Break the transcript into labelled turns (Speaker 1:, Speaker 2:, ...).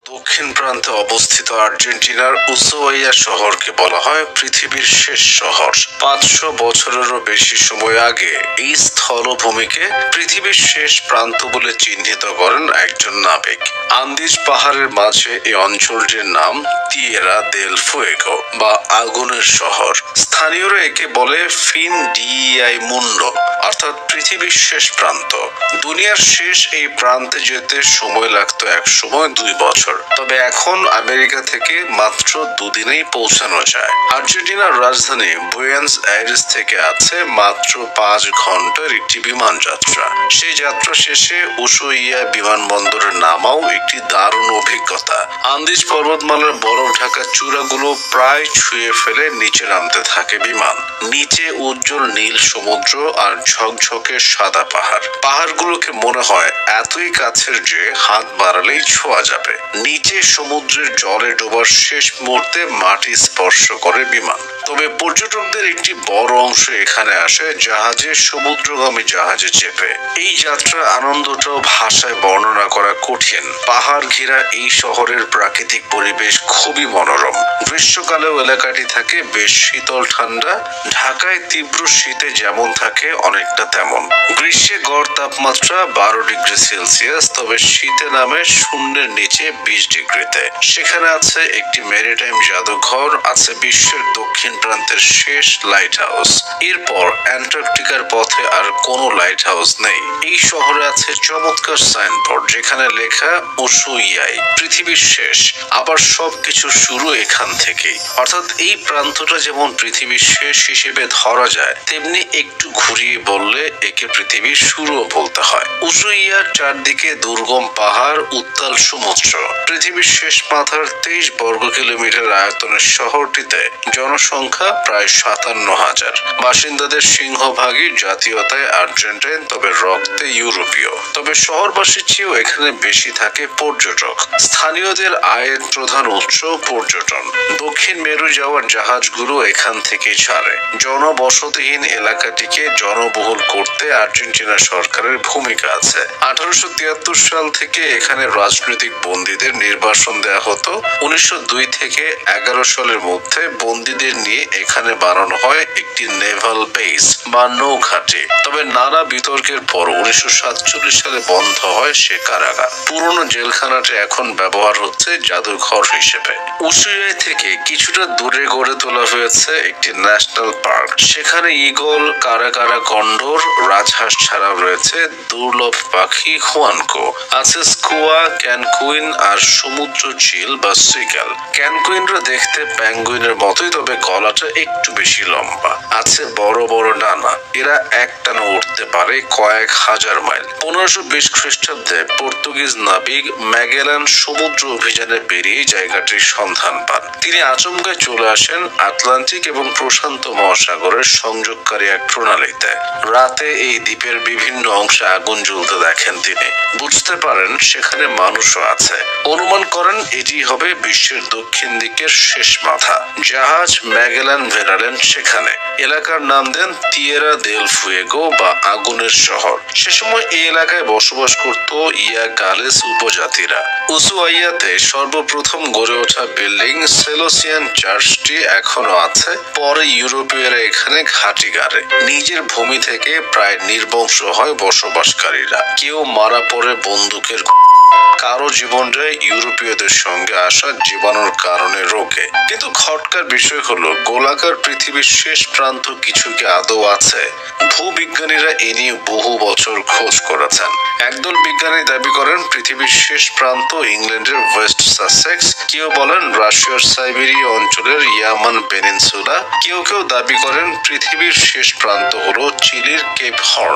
Speaker 1: দক্ষিণ প্রান্তে অবস্থিত আর্জেন্টিনার উসুয়াইয়া শহরকে বলা হয় পৃথিবীর শেষ শহর। 500 বছরেরও বেশি সময় আগে এই স্থলভূমিকে পৃথিবীর শেষ প্রান্ত বলে চিহ্নিত করেন একজন নাবিক। আন্দিজ পাহাড়ের মাঝে এই অঞ্চলটির নাম তিয়েরা দেল ফুয়েগো বা আগুনের শহর। স্থানীয়রা একে বলে ফিন ডিআই মুন্ডো, অর্থাৎ পৃথিবীর শেষ প্রান্ত। দুনিয়ার শেষ এই প্রান্তে যেতে সময় লাগতো এক সময় 2 বছর, তবে এখন আমেরিকা থেকে মাত্র 2 দিনেই পৌঁছানো যায়। আর্জেন্টিনার রাজধানী বুয়েনোস আইরেস থেকে আছে মাত্র 5 ঘন্টার একটি বিমান যাত্রা। সেই যাত্রা শেষে উসুয়াইয়া বিমানবন্দরে নামাও একটি দারুণ অভিজ্ঞতা। আন্দিজ পর্বতমালার বরফ ঢাকা চূড়াগুলো প্রায় ছুঁয়ে ফেলে নিচে নামতে থাকে বিমান। নিচে উজ্জ্বল নীল সমুদ্র আর ঝকঝকে সাদা পাহাড়। পাহাড়গুলোকে মনে হয় এতই কাছের যে হাত বাড়ালেই ছোঁয়া যাবে। নিচে সমুদ্রের জলে ডোবার শেষ মুহূর্তে মাটি স্পর্শ করে বিমান। তবে পর্যটকদের একটি বড় অংশ এখানে আসে জাহাজে, সমুদ্রগামী জাহাজে চেপে। এই যাত্রা আনন্দটাও ভাষায় বর্ণনা করা কঠিন। পাহাড় ঘেরা এই শহরের প্রাকৃতিক পরিবেশ খুবই মনোরম। গ্রীষ্মকালেও এলাকাটি থাকে বেশ শীতল ঠান্ডা। ঢাকায় তীব্র শীতে যেমন থাকে অনেকটা তেমন। গ্রীষ্মে গড় তাপমাত্রা 12 ডিগ্রি সেলসিয়াস, তবে শীতে নামে শূন্যের নিচে 20 ডিগ্রিতে। সেখানে আছে একটি মেরিটাইম জাদুঘর, আছে বিশ্বের দক্ষিণ প্রান্তের শেষ লাইট হাউস। এরপর অ্যান্টার্কটিকার পথে আর কোনো লাইট হাউস নেই। এই শহরে আছে চমৎকার সাইনবোর্ড যেখানে লেখা উসুয়াইয়াই পৃথিবীর শেষ। আবার সবকিছু শুরু এখান থেকেই। অর্থাৎ এই প্রান্তটা যেমন পৃথিবীর শেষ হিসেবে ধরা যায়, তেমনি একটু ঘুরিয়ে বললে একে পৃথিবীর শুরুও বলতে হয়। উসুয়াইয়ার চারদিকে দুর্গম পাহাড়, উত্তাল সমুদ্র। পৃথিবীর শেষ মাথার 23 বর্গ কিলোমিটার আয়তনের শহরটিতে জনসংখ্যা প্রায় 57,000। বাসিন্দাদের সিংহভাগই জাতীয়তায় আর্জেন্টাইন, তবে রক্তে ইউরোপীয়। তবে শহরবাসীর চেয়েও এখানে বেশি থাকে পর্যটক। স্থানীয়দের আয়ের প্রধান উৎস পর্যটন। দক্ষিণ মেরু যাওয়ার জাহাজগুলো এখান থেকে ছাড়ে। জনবসতিহীন এলাকাটিকে জনবহুল করতে আর্জেন্টিনা সরকারের ভূমিকা আছে। 1873 সাল থেকে এখানে রাজনৈতিক বন্দীদের নির্বাসন দেয়া হতো। 1902 থেকে 11 সালের মধ্যে বন্দীদের নিয়ে এখানে বানানো হয় একটি নেভাল বেস বা নৌঘাঁটি। তবে নানা বিতর্কের পর 1947 সালে বন্ধ হয় সে কারাগার। পুরনো জেলখানাটি এখন ব্যবহার হচ্ছে জাদুঘর হিসেবে। উসুয়াইয়া থেকে কিছুটা দূরে গড়ে তোলা হয়েছে একটি ন্যাশনাল পার্ক। সেখানে ঈগল, কারাকারা কন্ডোর, রাজহাঁস ছাড়াও রয়েছে দুর্লভ পাখি হুয়ানকো। আছে স্কুয়া, ক্যানকুইন আর সমুদ্র চিল বা সিগাল। ক্যানকুইনরা দেখতে প্যাঙ্গুইনের মতোই, তবে গলাটা একটু বেশি লম্বা। আছে বড় বড় ডানা। এরা একটানা উঠতে পারে কয়েক হাজার মাইল। 1520 খ্রিস্টাব্দে পর্তুগিজ নাবিক ম্যাগেলান সমুদ্র অভিযানে বেরিয়ে জায়গাটির সন্ধান পান। তিনি আচমকায় চলে আসেন আটলান্টিক এবং প্রশান্ত মহাসাগরের সংযোগকারী এক প্রণালীতে। রাতে এই দ্বীপের বিভিন্ন অংশে আগুন জ্বলতে দেখেন তিনি। বুঝতে পারেন সেখানে মানুষও আছে। অনুমান করেন এটি হবে বিশ্বের দক্ষিণ দিকের শেষ মাথা। জাহাজ ম্যাগেলান ভেরালেন সেখানে। এলাকার নাম দেন তিয়েরা দেল ফুয়েগো বা আগুনের শহর। সে সময় এই এলাকায় বসবাস করত ইয়াগালেস উপজাতিরা। উসুয়াইয়াতে সর্বপ্রথম গড়ে ওঠা বিল্ডিং সেলোসিয়ান চার্চটি এখনো আছে। পরে ইউরোপীয়রা এখানে ঘাঁটি গাড়ে। নিজের ভূমি থেকে প্রায় নির্বংশ হয় বসবাসকারীরা। কেউ মারা পড়ে বন্দুকের, কারো জীবন যায় ইউরোপীয়দের সঙ্গে আসা জীবাণুর কারণে রোগে। কিন্তু খটকার বিষয় হলো গোলাকার পৃথিবীর শেষ প্রান্ত কিছু কি আদৌ আছে? ভূবিজ্ঞানীরা এ নিয়ে বহু বছর খোঁজ করেছেন। একদল বিজ্ঞানী দাবি করেন পৃথিবীর শেষ প্রান্ত ইংল্যান্ডের ওয়েস্ট সাসেক্স। কেউ বলেন রাশিয়ার সাইবেরিয়া অঞ্চলের ইয়ামান পেনিনসুলা। কেউ কেউ দাবি করেন পৃথিবীর শেষ প্রান্ত হলো চিলির কেপ হর্ন।